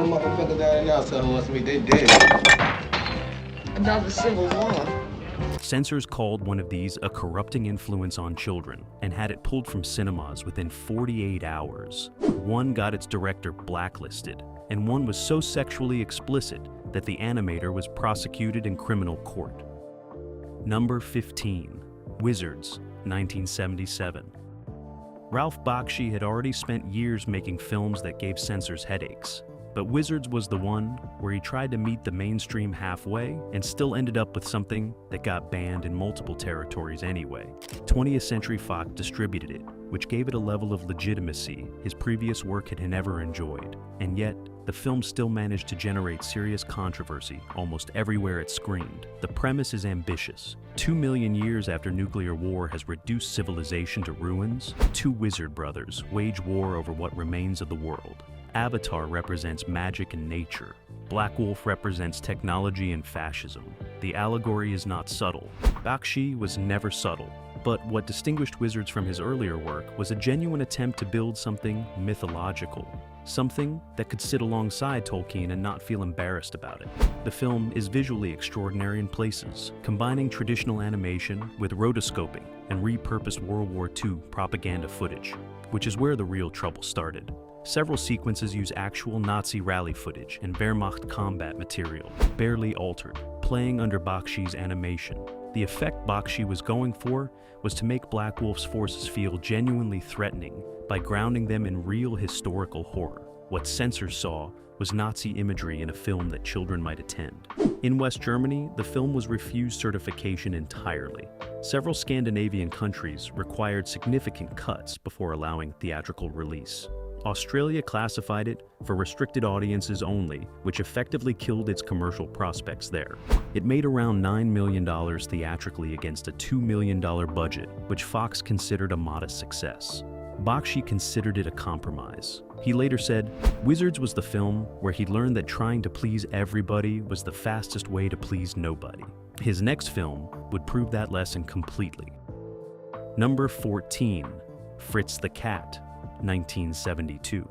them motherfuckers down in there, so what's me? They dead. Another civil war. Censors called one of these a corrupting influence on children and had it pulled from cinemas within 48 hours. One got its director blacklisted, and one was so sexually explicit that the animator was prosecuted in criminal court. Number 15. Wizards, 1977. Ralph Bakshi had already spent years making films that gave censors headaches, but Wizards was the one where he tried to meet the mainstream halfway and still ended up with something that got banned in multiple territories anyway. 20th Century Fox distributed it, which gave it a level of legitimacy his previous work had never enjoyed, and yet the film still managed to generate serious controversy almost everywhere it screened. The premise is ambitious. 2 million years after nuclear war has reduced civilization to ruins, two wizard brothers wage war over what remains of the world. Avatar represents magic and nature. Black Wolf represents technology and fascism. The allegory is not subtle. Bakshi was never subtle, but what distinguished Wizards from his earlier work was a genuine attempt to build something mythological. Something that could sit alongside Tolkien and not feel embarrassed about it. The film is visually extraordinary in places, combining traditional animation with rotoscoping and repurposed World War II propaganda footage, which is where the real trouble started. Several sequences use actual Nazi rally footage and Wehrmacht combat material, barely altered, playing under Bakshi's animation. The effect Bakshi was going for was to make Black Wolf's forces feel genuinely threatening by grounding them in real historical horror. What censors saw was Nazi imagery in a film that children might attend. In West Germany, the film was refused certification entirely. Several Scandinavian countries required significant cuts before allowing theatrical release. Australia classified it for restricted audiences only, which effectively killed its commercial prospects there. It made around $9 million theatrically against a $2 million budget, which Fox considered a modest success. Bakshi considered it a compromise. He later said, Wizards was the film where he learned that trying to please everybody was the fastest way to please nobody. His next film would prove that lesson completely. Number 14. Fritz the Cat, 1972.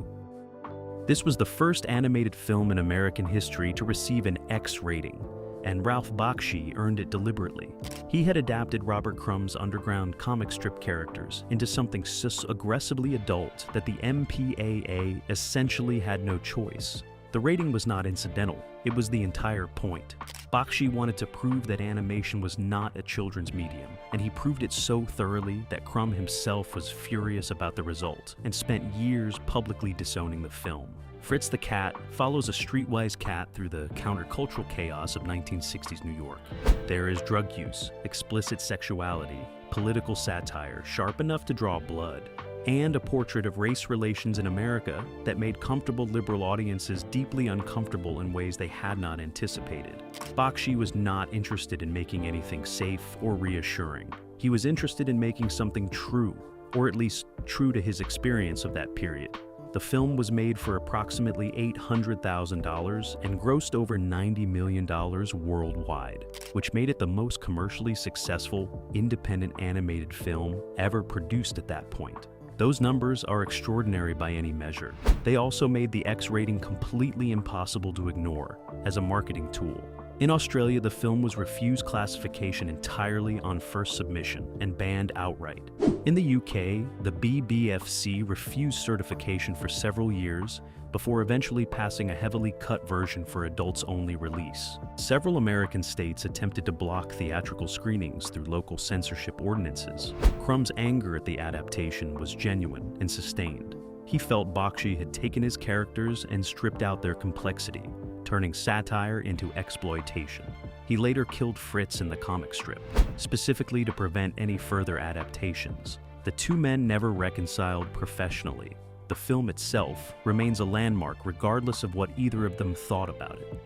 This was the first animated film in American history to receive an X rating, and Ralph Bakshi earned it deliberately. He had adapted Robert Crumb's underground comic strip characters into something so aggressively adult that the MPAA essentially had no choice. The rating was not incidental, it was the entire point. Bakshi wanted to prove that animation was not a children's medium, and he proved it so thoroughly that Crumb himself was furious about the result and spent years publicly disowning the film. Fritz the Cat follows a streetwise cat through the countercultural chaos of 1960s New York. There is drug use, explicit sexuality, political satire sharp enough to draw blood, and a portrait of race relations in America that made comfortable liberal audiences deeply uncomfortable in ways they had not anticipated. Bakshi was not interested in making anything safe or reassuring. He was interested in making something true, or at least true to his experience of that period. The film was made for approximately $800,000 and grossed over $90 million worldwide, which made it the most commercially successful independent animated film ever produced at that point. Those numbers are extraordinary by any measure. They also made the X rating completely impossible to ignore as a marketing tool. In Australia, the film was refused classification entirely on first submission and banned outright. In the UK, the BBFC refused certification for several years before eventually passing a heavily cut version for adults-only release. Several American states attempted to block theatrical screenings through local censorship ordinances. Crumb's anger at the adaptation was genuine and sustained. He felt Bakshi had taken his characters and stripped out their complexity, turning satire into exploitation. He later killed Fritz in the comic strip, specifically to prevent any further adaptations. The two men never reconciled professionally. The film itself remains a landmark regardless of what either of them thought about it.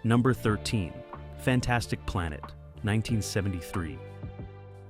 Number 13. Fantastic Planet, 1973.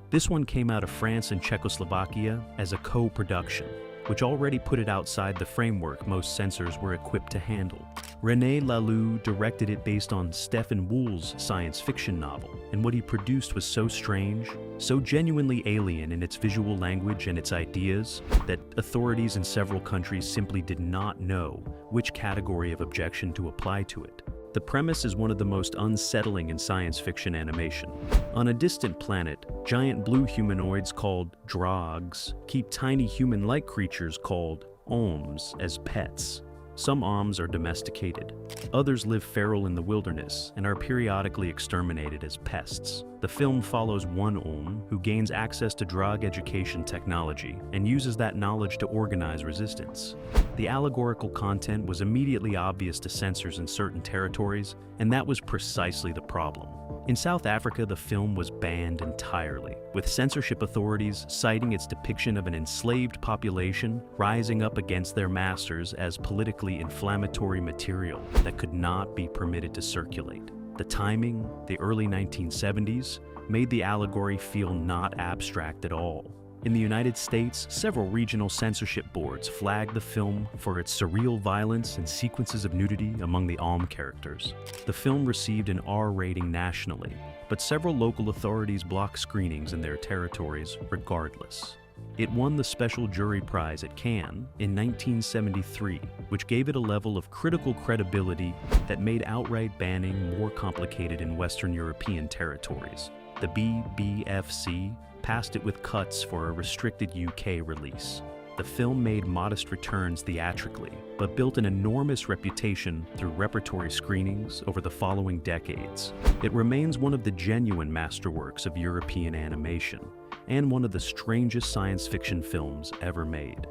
This one came out of France and Czechoslovakia as a co-production, which already put it outside the framework most censors were equipped to handle. René Laloux directed it based on Stephen Wool's science fiction novel, and what he produced was so strange, so genuinely alien in its visual language and its ideas, that authorities in several countries simply did not know which category of objection to apply to it. The premise is one of the most unsettling in science fiction animation. On a distant planet, giant blue humanoids called Drogs keep tiny human-like creatures called Ohms as pets. Some Ohms are domesticated. Others live feral in the wilderness and are periodically exterminated as pests. The film follows one Ohm who gains access to drug education technology and uses that knowledge to organize resistance. The allegorical content was immediately obvious to censors in certain territories, and that was precisely the problem. In South Africa, the film was banned entirely, with censorship authorities citing its depiction of an enslaved population rising up against their masters as politically inflammatory material that could not be permitted to circulate. The timing, the early 1970s, made the allegory feel not abstract at all. In the United States, several regional censorship boards flagged the film for its surreal violence and sequences of nudity among the Aum characters. The film received an R rating nationally, but several local authorities blocked screenings in their territories regardless. It won the Special Jury Prize at Cannes in 1973, which gave it a level of critical credibility that made outright banning more complicated in Western European territories. The BBFC passed it with cuts for a restricted UK release. The film made modest returns theatrically, but built an enormous reputation through repertory screenings over the following decades. It remains one of the genuine masterworks of European animation, and one of the strangest science fiction films ever made.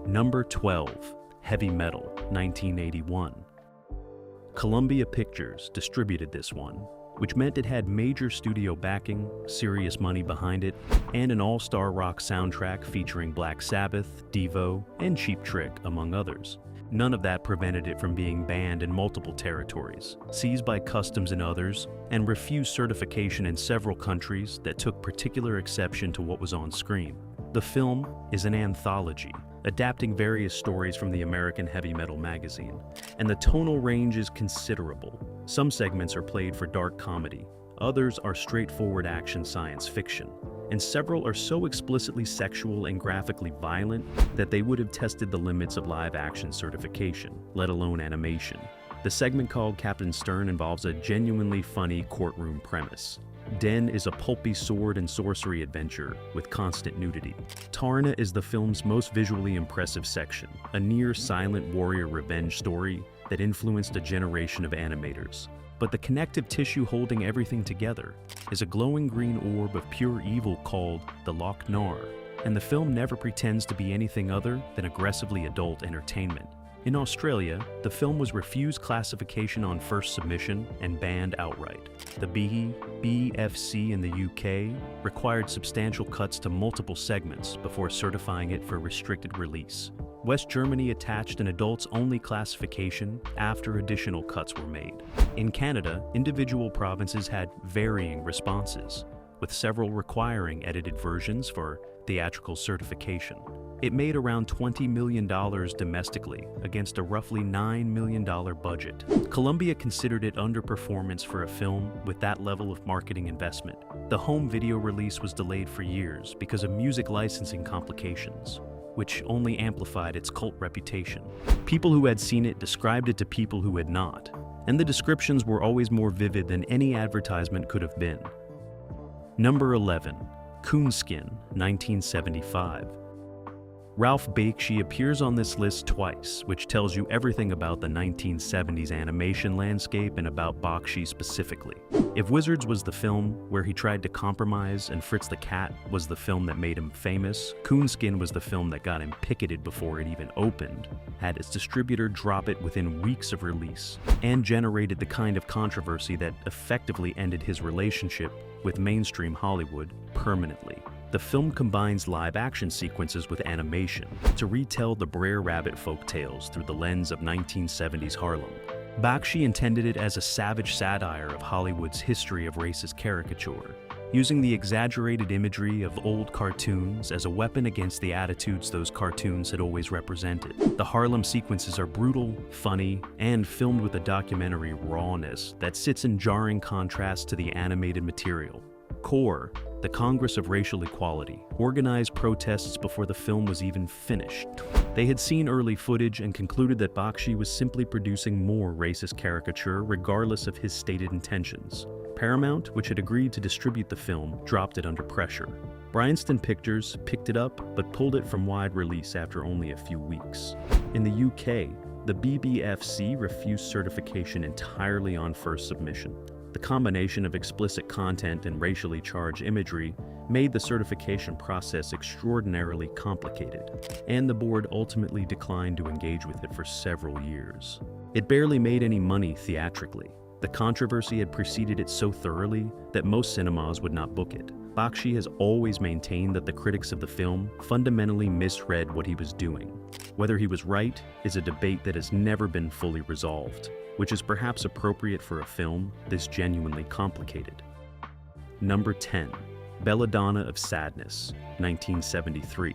Number 12, Heavy Metal, 1981. Columbia Pictures distributed this one, which meant it had major studio backing, serious money behind it, and an all-star rock soundtrack featuring Black Sabbath, Devo, and Cheap Trick, among others. None of that prevented it from being banned in multiple territories, seized by customs in others, and refused certification in several countries that took particular exception to what was on screen. The film is an anthology, adapting various stories from the American Heavy Metal magazine, and the tonal range is considerable. Some segments are played for dark comedy, others are straightforward action science fiction, and several are so explicitly sexual and graphically violent that they would have tested the limits of live-action certification, let alone animation. The segment called Captain Stern involves a genuinely funny courtroom premise. Den is a pulpy sword and sorcery adventure with constant nudity. Tarna is the film's most visually impressive section, a near-silent warrior revenge story that influenced a generation of animators. But the connective tissue holding everything together is a glowing green orb of pure evil called the Loch Nar, and the film never pretends to be anything other than aggressively adult entertainment. In Australia, the film was refused classification on first submission and banned outright. The BFC in the UK required substantial cuts to multiple segments before certifying it for restricted release. West Germany attached an adults-only classification after additional cuts were made. In Canada, individual provinces had varying responses, with several requiring edited versions for theatrical certification. It made around $20 million domestically against a roughly $9 million budget. Columbia considered it underperformance for a film with that level of marketing investment. The home video release was delayed for years because of music licensing complications, which only amplified its cult reputation. People who had seen it described it to people who had not, and the descriptions were always more vivid than any advertisement could have been. Number 11, Coonskin, 1975. Ralph Bakshi appears on this list twice, which tells you everything about the 1970s animation landscape and about Bakshi specifically. If Wizards was the film where he tried to compromise and Fritz the Cat was the film that made him famous, Coonskin was the film that got him picketed before it even opened, had its distributor drop it within weeks of release, and generated the kind of controversy that effectively ended his relationship with mainstream Hollywood permanently. The film combines live-action sequences with animation to retell the Brer Rabbit folktales through the lens of 1970s Harlem. Bakshi intended it as a savage satire of Hollywood's history of racist caricature, using the exaggerated imagery of old cartoons as a weapon against the attitudes those cartoons had always represented. The Harlem sequences are brutal, funny, and filmed with a documentary rawness that sits in jarring contrast to the animated material. CORE, the Congress of Racial Equality, organized protests before the film was even finished. They had seen early footage and concluded that Bakshi was simply producing more racist caricature regardless of his stated intentions. Paramount, which had agreed to distribute the film, dropped it under pressure. Bryanston Pictures picked it up but pulled it from wide release after only a few weeks. In the UK, the BBFC refused certification entirely on first submission. The combination of explicit content and racially charged imagery made the certification process extraordinarily complicated, and the board ultimately declined to engage with it for several years. It barely made any money theatrically. The controversy had preceded it so thoroughly that most cinemas would not book it. Bakshi has always maintained that the critics of the film fundamentally misread what he was doing. Whether he was right is a debate that has never been fully resolved, which is perhaps appropriate for a film this genuinely complicated. Number 10. Belladonna of Sadness, 1973.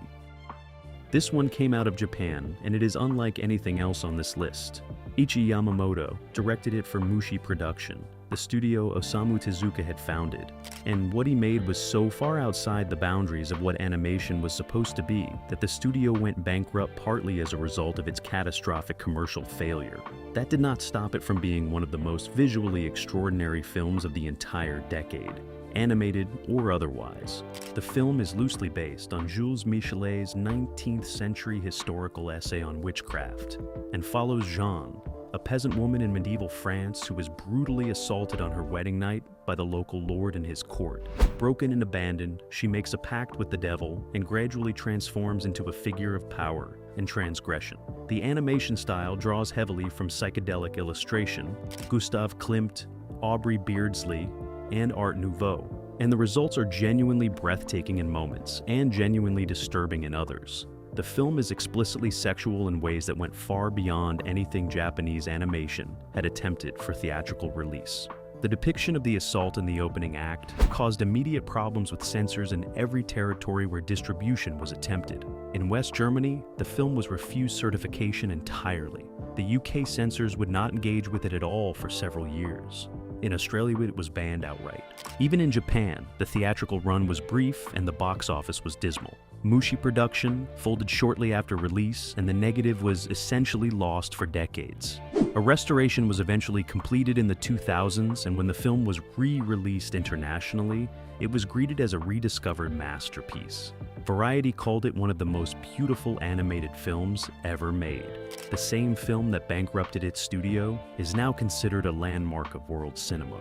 This one came out of Japan, and it is unlike anything else on this list. Ichi Yamamoto directed it for Mushi Production, the studio Osamu Tezuka had founded, and what he made was so far outside the boundaries of what animation was supposed to be that the studio went bankrupt partly as a result of its catastrophic commercial failure. That did not stop it from being one of the most visually extraordinary films of the entire decade, animated or otherwise. The film is loosely based on Jules Michelet's 19th century historical essay on witchcraft, and follows Jeanne, a peasant woman in medieval France who was brutally assaulted on her wedding night by the local lord and his court. Broken and abandoned, she makes a pact with the devil and gradually transforms into a figure of power and transgression. The animation style draws heavily from psychedelic illustration, Gustav Klimt, Aubrey Beardsley, and Art Nouveau, and the results are genuinely breathtaking in moments and genuinely disturbing in others. The film is explicitly sexual in ways that went far beyond anything Japanese animation had attempted for theatrical release. The depiction of the assault in the opening act caused immediate problems with censors in every territory where distribution was attempted. In West Germany, the film was refused certification entirely. The UK censors would not engage with it at all for several years. In Australia, it was banned outright. Even in Japan, the theatrical run was brief and the box office was dismal. Mushi Production folded shortly after release, and the negative was essentially lost for decades. A restoration was eventually completed in the 2000s, and when the film was re-released internationally, it was greeted as a rediscovered masterpiece. Variety called it one of the most beautiful animated films ever made. The same film that bankrupted its studio is now considered a landmark of world cinema.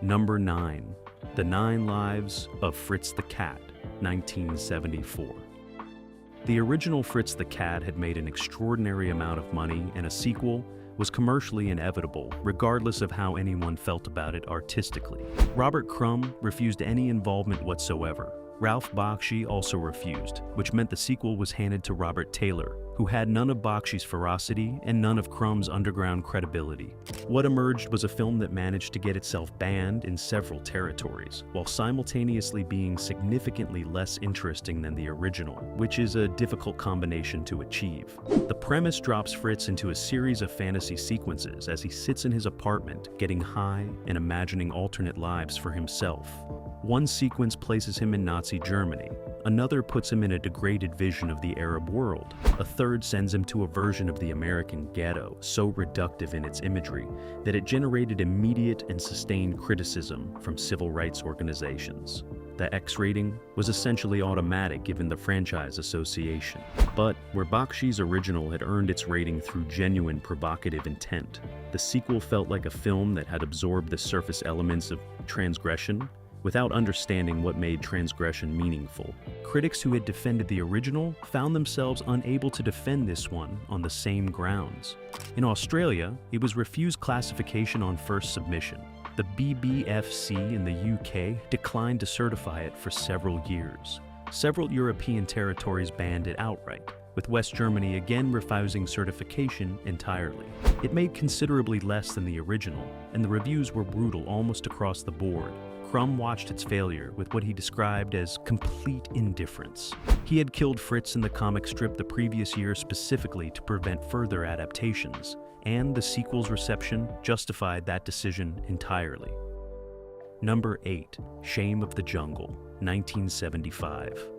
Number 9. The 9 Lives of Fritz the Cat, 1974. The original Fritz the Cat had made an extraordinary amount of money, and a sequel was commercially inevitable, regardless of how anyone felt about it artistically. Robert Crumb refused any involvement whatsoever. Ralph Bakshi also refused, which meant the sequel was handed to Robert Taylor, who had none of Bakshi's ferocity and none of Crumb's underground credibility. What emerged was a film that managed to get itself banned in several territories, while simultaneously being significantly less interesting than the original, which is a difficult combination to achieve. The premise drops Fritz into a series of fantasy sequences as he sits in his apartment, getting high and imagining alternate lives for himself. One sequence places him in Nazi Germany, another puts him in a degraded vision of the Arab world, a third sends him to a version of the American ghetto so reductive in its imagery that it generated immediate and sustained criticism from civil rights organizations. The X rating was essentially automatic given the franchise association. But where Bakshi's original had earned its rating through genuine provocative intent, the sequel felt like a film that had absorbed the surface elements of transgression without understanding what made transgression meaningful. Critics who had defended the original found themselves unable to defend this one on the same grounds. In Australia, it was refused classification on first submission. The BBFC in the UK declined to certify it for several years. Several European territories banned it outright, with West Germany again refusing certification entirely. It made considerably less than the original, and the reviews were brutal almost across the board. Crumb watched its failure with what he described as complete indifference. He had killed Fritz in the comic strip the previous year specifically to prevent further adaptations, and the sequel's reception justified that decision entirely. Number 8. Shame of the Jungle, 1975.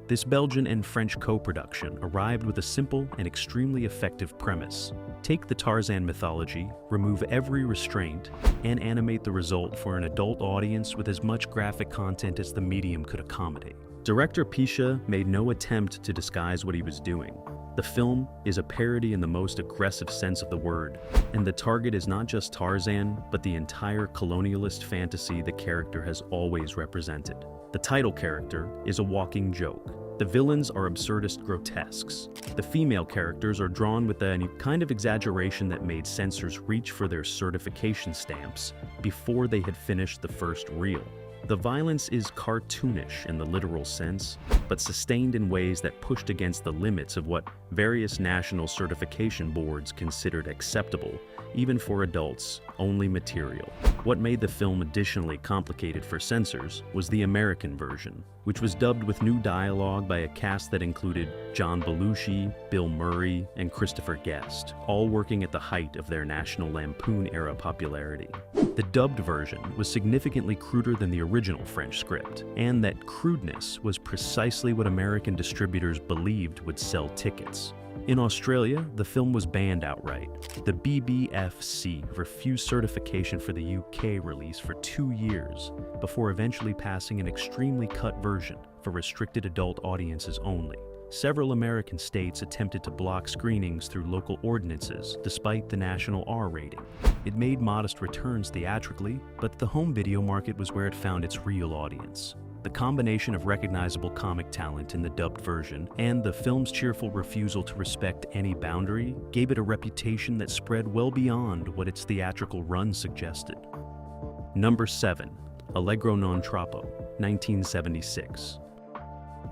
This Belgian and French co-production arrived with a simple and extremely effective premise. Take the Tarzan mythology, remove every restraint, and animate the result for an adult audience with as much graphic content as the medium could accommodate. Director Pisha made no attempt to disguise what he was doing. The film is a parody in the most aggressive sense of the word, and the target is not just Tarzan, but the entire colonialist fantasy the character has always represented. The title character is a walking joke. The villains are absurdist grotesques. The female characters are drawn with a kind of exaggeration that made censors reach for their certification stamps before they had finished the first reel. The violence is cartoonish in the literal sense, but sustained in ways that pushed against the limits of what various national certification boards considered acceptable, even for adults-only material. What made the film additionally complicated for censors was the American version, which was dubbed with new dialogue by a cast that included John Belushi, Bill Murray, and Christopher Guest, all working at the height of their National Lampoon-era popularity. The dubbed version was significantly cruder than the original French script, and that crudeness was precisely what American distributors believed would sell tickets. In Australia, the film was banned outright. The BBFC refused certification for the UK release for 2 years, before eventually passing an extremely cut version for restricted adult audiences only. Several American states attempted to block screenings through local ordinances, despite the national R rating. It made modest returns theatrically, but the home video market was where it found its real audience. The combination of recognizable comic talent in the dubbed version and the film's cheerful refusal to respect any boundary gave it a reputation that spread well beyond what its theatrical run suggested. Number 7. Allegro Non Troppo, 1976.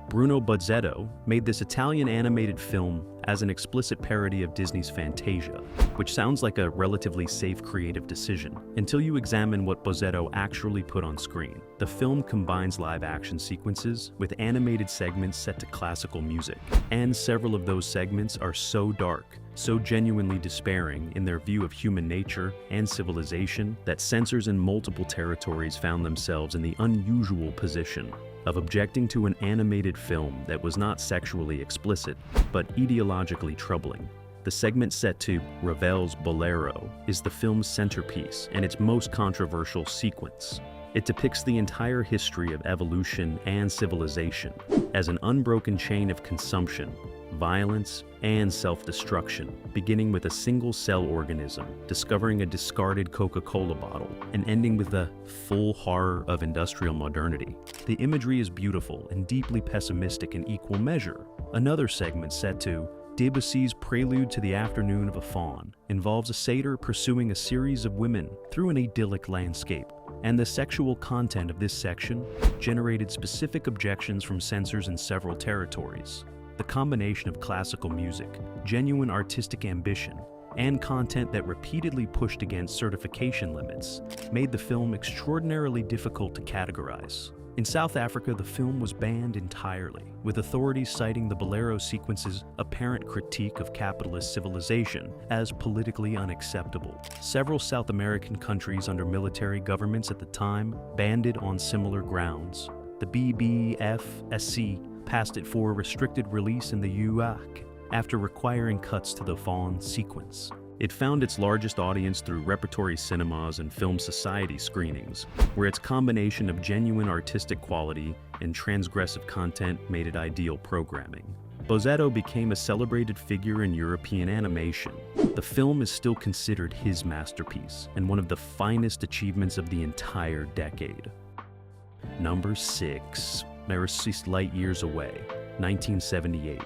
Bruno Bozzetto made this Italian animated film as an explicit parody of Disney's Fantasia, which sounds like a relatively safe creative decision, until you examine what Bozzetto actually put on screen. The film combines live-action sequences with animated segments set to classical music, and several of those segments are so dark, so genuinely despairing in their view of human nature and civilization that censors in multiple territories found themselves in the unusual position of objecting to an animated film that was not sexually explicit, but ideologically troubling. The segment set to Ravel's Bolero is the film's centerpiece and its most controversial sequence. It depicts the entire history of evolution and civilization as an unbroken chain of consumption, violence, and self-destruction, beginning with a single-cell organism discovering a discarded Coca-Cola bottle and ending with the full horror of industrial modernity. The imagery is beautiful and deeply pessimistic in equal measure. Another segment set to Debussy's Prelude to the Afternoon of a Faun involves a satyr pursuing a series of women through an idyllic landscape, and the sexual content of this section generated specific objections from censors in several territories. The combination of classical music, genuine artistic ambition, and content that repeatedly pushed against certification limits made the film extraordinarily difficult to categorize. In South Africa, the film was banned entirely, with authorities citing the Bolero sequence's apparent critique of capitalist civilization as politically unacceptable. Several South American countries under military governments at the time banned it on similar grounds. The BBFSC passed it for restricted release in the UAC after requiring cuts to the fawn sequence. It found its largest audience through repertory cinemas and film society screenings, where its combination of genuine artistic quality and transgressive content made it ideal programming. Bozzetto became a celebrated figure in European animation. The film is still considered his masterpiece and one of the finest achievements of the entire decade. Number 6. Marcy's Light Years Away, 1978.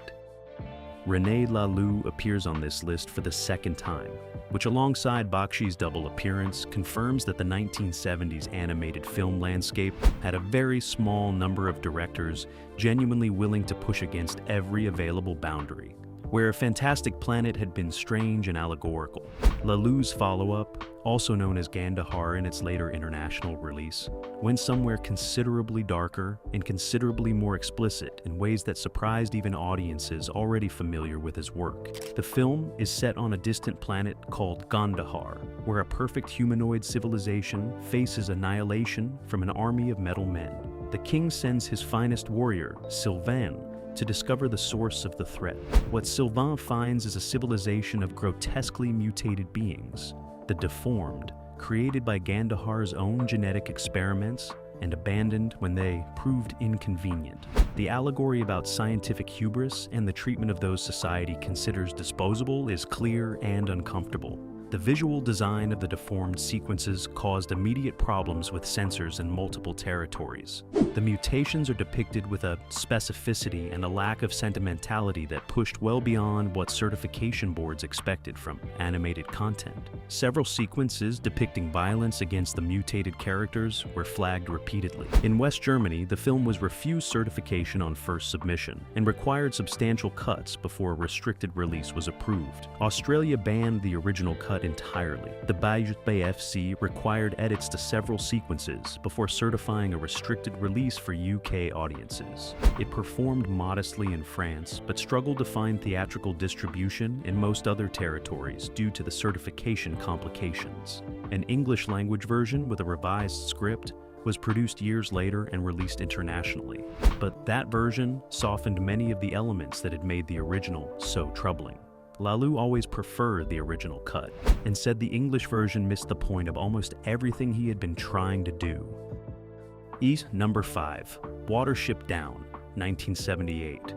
René Laloux appears on this list for the second time, which alongside Bakshi's double appearance confirms that the 1970s animated film landscape had a very small number of directors genuinely willing to push against every available boundary. where a fantastic planet had been strange and allegorical. Laloux's follow-up, also known as Gandahar in its later international release, went somewhere considerably darker and considerably more explicit in ways that surprised even audiences already familiar with his work. The film is set on a distant planet called Gandahar, where a perfect humanoid civilization faces annihilation from an army of metal men. The king sends his finest warrior, Sylvain, to discover the source of the threat. What Sylvain finds is a civilization of grotesquely mutated beings, the deformed, created by Gandahar's own genetic experiments and abandoned when they proved inconvenient. The allegory about scientific hubris and the treatment of those society considers disposable is clear and uncomfortable. The visual design of the deformed sequences caused immediate problems with censors in multiple territories. The mutations are depicted with a specificity and a lack of sentimentality that pushed well beyond what certification boards expected from animated content. Several sequences depicting violence against the mutated characters were flagged repeatedly. In West Germany, the film was refused certification on first submission and required substantial cuts before a restricted release was approved. Australia banned the original cut entirely. The BFC required edits to several sequences before certifying a restricted release for UK audiences. It performed modestly in France, but struggled to find theatrical distribution in most other territories due to the certification complications. An English-language version with a revised script was produced years later and released internationally, but that version softened many of the elements that had made the original so troubling. Laloux always preferred the original cut and said the English version missed the point of almost everything he had been trying to do. Number 5. Watership Down, 1978.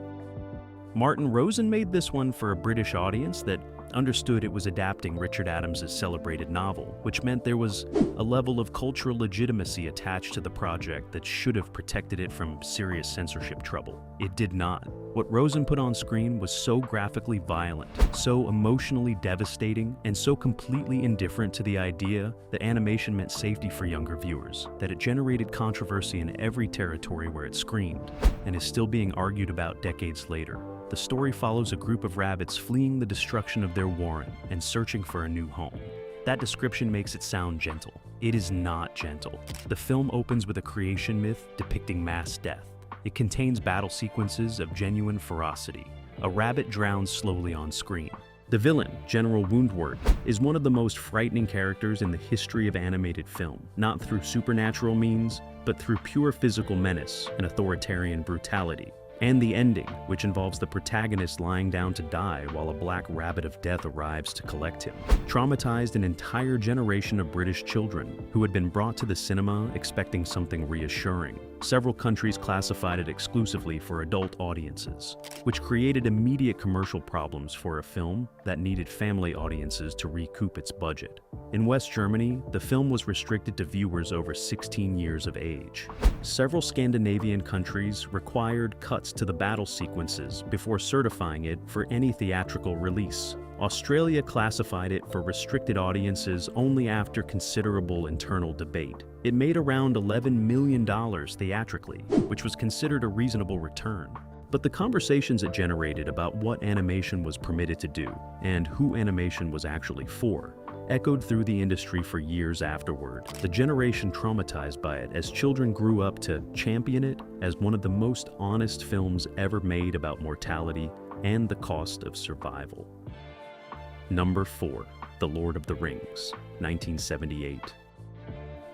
Martin Rosen made this one for a British audience that understood it was adapting Richard Adams's celebrated novel, which meant there was a level of cultural legitimacy attached to the project that should have protected it from serious censorship trouble. It did not. What Rosen put on screen was so graphically violent, so emotionally devastating, and so completely indifferent to the idea that animation meant safety for younger viewers, that it generated controversy in every territory where it screened, and is still being argued about decades later. The story follows a group of rabbits fleeing the destruction of their warren and searching for a new home. That description makes it sound gentle. It is not gentle. The film opens with a creation myth depicting mass death. It contains battle sequences of genuine ferocity. A rabbit drowns slowly on screen. The villain, General Woundwort, is one of the most frightening characters in the history of animated film, not through supernatural means, but through pure physical menace and authoritarian brutality. And the ending, which involves the protagonist lying down to die while a black rabbit of death arrives to collect him, traumatized an entire generation of British children who had been brought to the cinema expecting something reassuring. Several countries classified it exclusively for adult audiences, which created immediate commercial problems for a film that needed family audiences to recoup its budget. In West Germany, the film was restricted to viewers over 16 years of age. Several Scandinavian countries required cuts to the battle sequences before certifying it for any theatrical release. Australia classified it for restricted audiences only after considerable internal debate. It made around $11 million theatrically, which was considered a reasonable return. But the conversations it generated about what animation was permitted to do and who animation was actually for echoed through the industry for years afterward. The generation traumatized by it as children grew up to champion it as one of the most honest films ever made about mortality and the cost of survival. Number 4. The Lord of the Rings, 1978.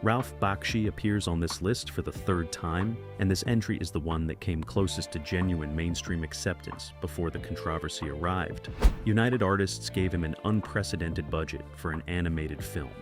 Ralph Bakshi appears on this list for the third time, and this entry is the one that came closest to genuine mainstream acceptance before the controversy arrived. United Artists gave him an unprecedented budget for an animated film.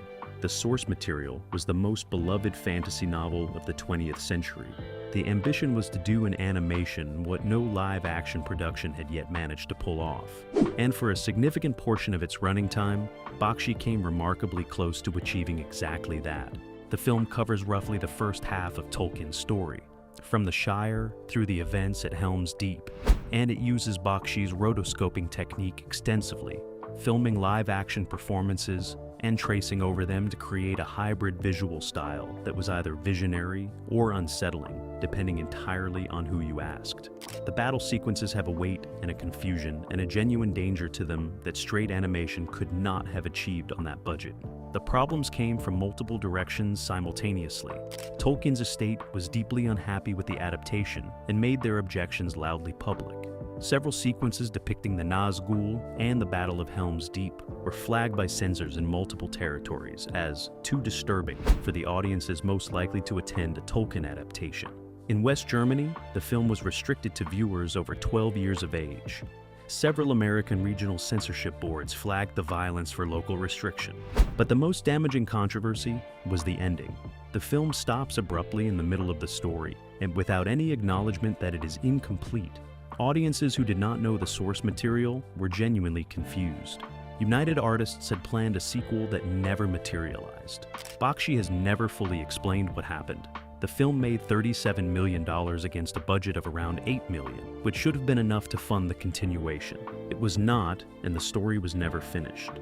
The source material was the most beloved fantasy novel of the 20th century. The ambition was to do in animation what no live-action production had yet managed to pull off. And for a significant portion of its running time, Bakshi came remarkably close to achieving exactly that. The film covers roughly the first half of Tolkien's story, from the Shire through the events at Helm's Deep, and it uses Bakshi's rotoscoping technique extensively, filming live-action performances and tracing over them to create a hybrid visual style that was either visionary or unsettling. depending entirely on who you asked. The battle sequences have a weight and a confusion and a genuine danger to them that straight animation could not have achieved on that budget. The problems came from multiple directions simultaneously. Tolkien's estate was deeply unhappy with the adaptation and made their objections loudly public. Several sequences depicting the Nazgul and the Battle of Helm's Deep were flagged by censors in multiple territories as too disturbing for the audiences most likely to attend a Tolkien adaptation. In West Germany, the film was restricted to viewers over 12 years of age. Several American regional censorship boards flagged the violence for local restriction. But the most damaging controversy was the ending. The film stops abruptly in the middle of the story, and without any acknowledgement that it is incomplete. Audiences who did not know the source material were genuinely confused. United Artists had planned a sequel that never materialized. Bakshi has never fully explained what happened. The film made $37 million against a budget of around $8 million, which should have been enough to fund the continuation. It was not, and the story was never finished.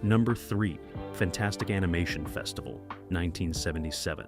Number 3, Fantastic Animation Festival, 1977.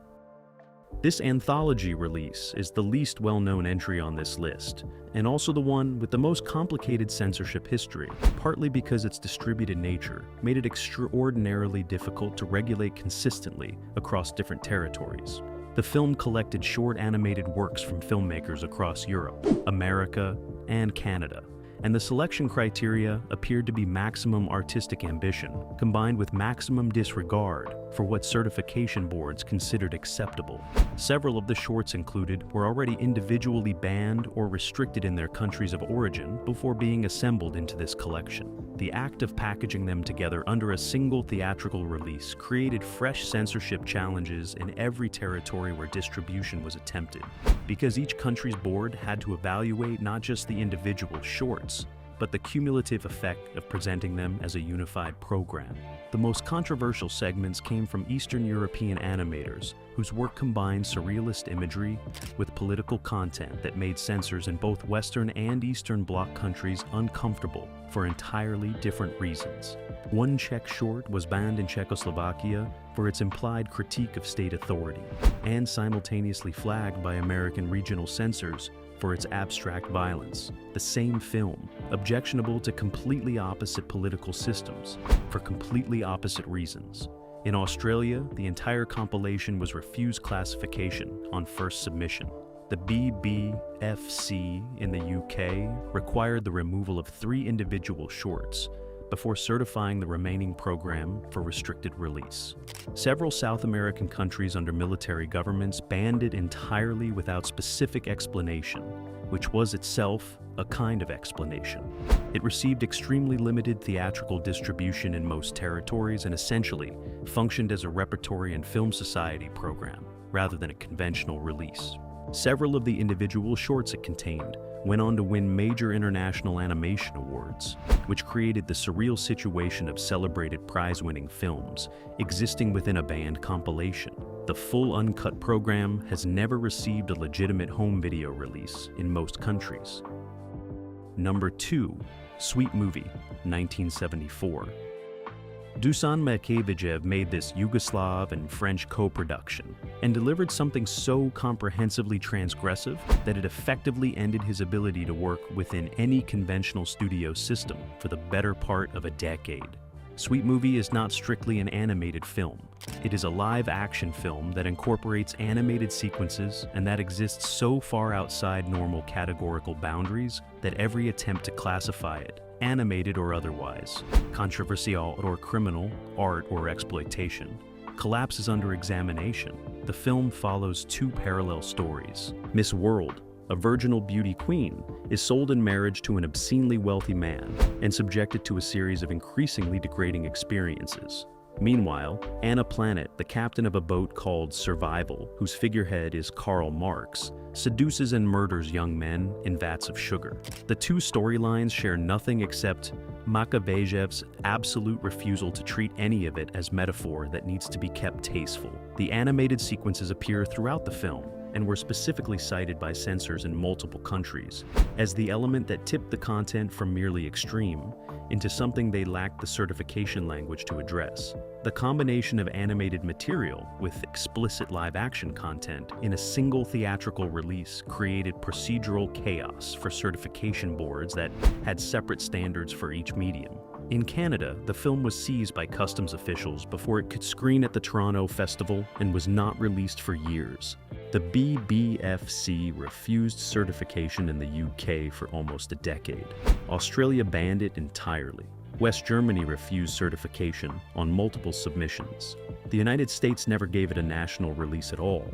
This anthology release is the least well-known entry on this list, and also the one with the most complicated censorship history, partly because its distributed nature made it extraordinarily difficult to regulate consistently across different territories. The film collected short animated works from filmmakers across Europe, America, and Canada, and the selection criteria appeared to be maximum artistic ambition combined with maximum disregard for what certification boards considered acceptable. Several of the shorts included were already individually banned or restricted in their countries of origin before being assembled into this collection. The act of packaging them together under a single theatrical release created fresh censorship challenges in every territory where distribution was attempted, because each country's board had to evaluate not just the individual shorts, but the cumulative effect of presenting them as a unified program. The most controversial segments came from Eastern European animators, whose work combined surrealist imagery with political content that made censors in both Western and Eastern Bloc countries uncomfortable for entirely different reasons. One Czech short was banned in Czechoslovakia for its implied critique of state authority, and simultaneously flagged by American regional censors for its abstract violence. The same film, objectionable to completely opposite political systems, for completely opposite reasons. In Australia, the entire compilation was refused classification on first submission. The BBFC in the UK required the removal of 3 individual shorts before certifying the remaining program for restricted release. Several South American countries under military governments banned it entirely without specific explanation, which was itself a kind of explanation. It received extremely limited theatrical distribution in most territories and essentially functioned as a repertory and film society program, rather than a conventional release. Several of the individual shorts it contained went on to win major international animation awards, which created the surreal situation of celebrated prize-winning films existing within a banned compilation. The full uncut program has never received a legitimate home video release in most countries. Number 2, Sweet Movie, 1974. Dusan Makavejev made this Yugoslav and French co-production and delivered something so comprehensively transgressive that it effectively ended his ability to work within any conventional studio system for the better part of a decade. Sweet Movie is not strictly an animated film. It is a live-action film that incorporates animated sequences and that exists so far outside normal categorical boundaries that every attempt to classify it, animated or otherwise, controversial or criminal, art or exploitation, collapses under examination. The film follows 2 parallel stories. Miss World, a virginal beauty queen, is sold in marriage to an obscenely wealthy man and subjected to a series of increasingly degrading experiences. Meanwhile, Anna Planet, the captain of a boat called Survival, whose figurehead is Karl Marx, seduces and murders young men in vats of sugar. The 2 storylines share nothing except Makavejev's absolute refusal to treat any of it as metaphor that needs to be kept tasteful. The animated sequences appear throughout the film, and were specifically cited by censors in multiple countries as the element that tipped the content from merely extreme into something they lacked the certification language to address. The combination of animated material with explicit live-action content in a single theatrical release created procedural chaos for certification boards that had separate standards for each medium. In Canada, the film was seized by customs officials before it could screen at the Toronto Festival and was not released for years. The BBFC refused certification in the UK for almost a decade. Australia banned it entirely. West Germany refused certification on multiple submissions. The United States never gave it a national release at all,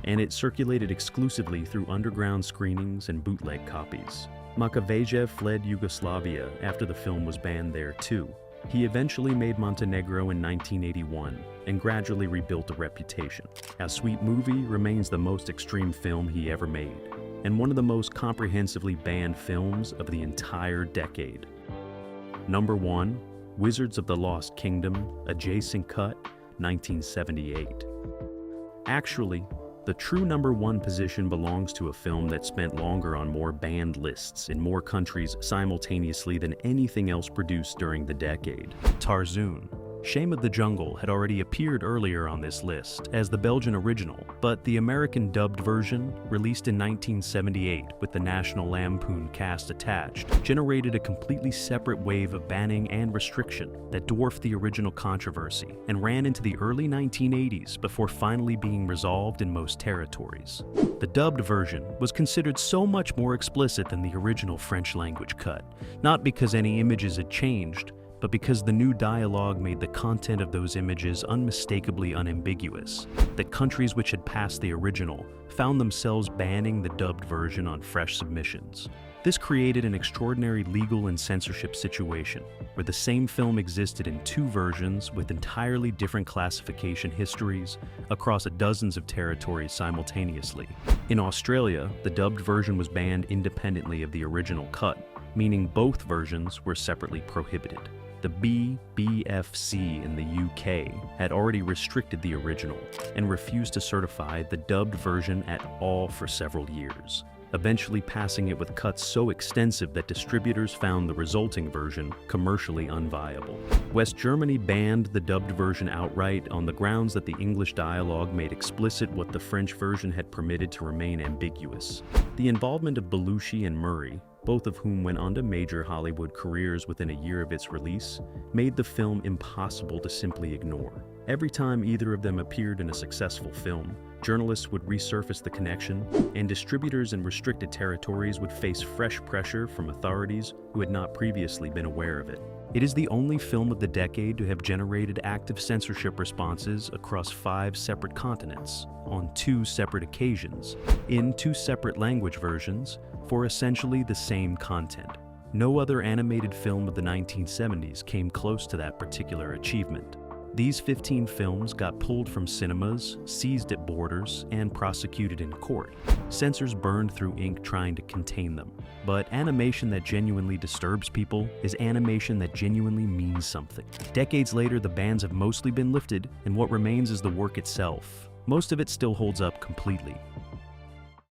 and it circulated exclusively through underground screenings and bootleg copies. Makavejev fled Yugoslavia after the film was banned there too. He eventually made Montenegro in 1981 and gradually rebuilt a reputation. A Sweet Movie remains the most extreme film he ever made, and one of the most comprehensively banned films of the entire decade. Number 1, Wizards of the Lost Kingdom, Adjacent Cut, 1978. Actually, the true number 1 position belongs to a film that spent longer on more banned lists in more countries simultaneously than anything else produced during the decade. Tarzoon. Shame of the Jungle had already appeared earlier on this list as the Belgian original, but the American dubbed version, released in 1978 with the National Lampoon cast attached, generated a completely separate wave of banning and restriction that dwarfed the original controversy and ran into the early 1980s before finally being resolved in most territories. The dubbed version was considered so much more explicit than the original French language cut, not because any images had changed, but because the new dialogue made the content of those images unmistakably unambiguous, that countries which had passed the original found themselves banning the dubbed version on fresh submissions. This created an extraordinary legal and censorship situation, where the same film existed in 2 versions with entirely different classification histories across dozens of territories simultaneously. In Australia, the dubbed version was banned independently of the original cut, meaning both versions were separately prohibited. The BBFC in the UK had already restricted the original and refused to certify the dubbed version at all for several years, eventually passing it with cuts so extensive that distributors found the resulting version commercially unviable. West Germany banned the dubbed version outright on the grounds that the English dialogue made explicit what the French version had permitted to remain ambiguous. The involvement of Belushi and Murray, both of whom went on to major Hollywood careers within a year of its release, made the film impossible to simply ignore. Every time either of them appeared in a successful film, journalists would resurface the connection, and distributors in restricted territories would face fresh pressure from authorities who had not previously been aware of it. It is the only film of the decade to have generated active censorship responses across 5 separate continents, on 2 separate occasions, in 2 separate language versions, for essentially the same content. No other animated film of the 1970s came close to that particular achievement. These 15 films got pulled from cinemas, seized at borders, and prosecuted in court. Censors burned through ink trying to contain them. But animation that genuinely disturbs people is animation that genuinely means something. Decades later, the bans have mostly been lifted, and what remains is the work itself. Most of it still holds up completely.